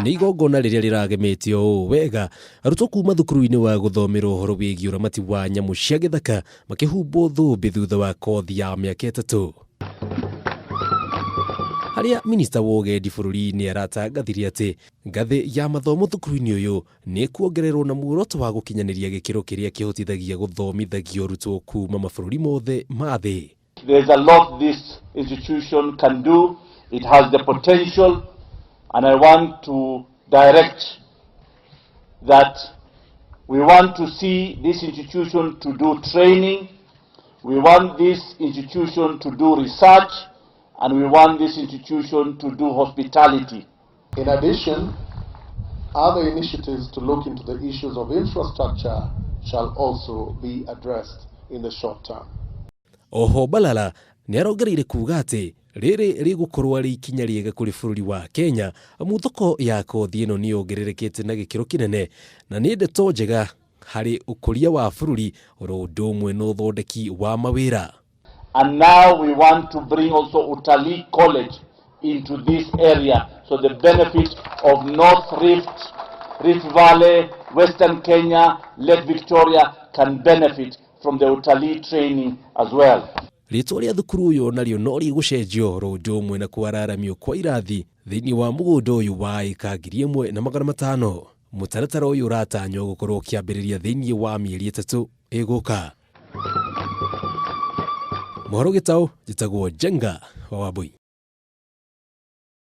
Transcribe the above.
Nĩ igongona rĩrĩa rĩragemetio ũũ wega arutwo kuma thukuru-inĩ wa gũthomera ũhoro wĩgiĩ ũramati wa nyamũ cia gĩthaka makĩhumbwo thũmbĩ thutha wa kothi ya mĩaka 3. Harĩa minista wa ũgendi bũrũri-inĩ aratangathire atĩ ngathĩ ya mathomo thukuru-inĩ ũyũ nĩ kuongererwo na muoroto wa gũkinyanĩria gĩkĩro kĩrĩa kĩhotithagia gũthomithagio arutwo kuma mabũrũri mothe ma thĩ. There's a lot this institution can do. It has the potential, and I want to direct that we want to see this institution to do training, we want this institution to do research, and we want this institution to do hospitality. In addition, other initiatives to look into the issues of infrastructure shall also be addressed in the short term. Oho Balala nĩ arongereire kuuga atĩ rĩrĩ rĩgũkorwo arĩ ikinya rĩega kũrĩ bũrũri wa Kenya amu thoko ya kothi ĩno nĩ yongererekete na gĩkĩro kĩnene na nĩ ndeto njega harĩ ũkũria wa bũrũri oro ũndũ ũmwe na ũthondeki wa mawĩra. And now we want to bring also Utalii College into this area, so the benefit of North Rift, Rift Valley, Western Kenya, Lake Victoria can benefit from the Utalii training as well. Rĩtwa rĩa thukuru ũyũ narĩo no rĩgũcenjio oro ũndũ ũmwe na kwararamio kwa irathi thĩinĩ wa mũgũnda ũyũ wa ĩka 1,500. Mũtaratara ũyũ ũratanywo gũkorwo ũkĩambĩrĩria thĩinĩ wa mĩeri 3 ĩgũka. Mohoro Gĩtaũ njĩtagwo Jenga wa Wambui.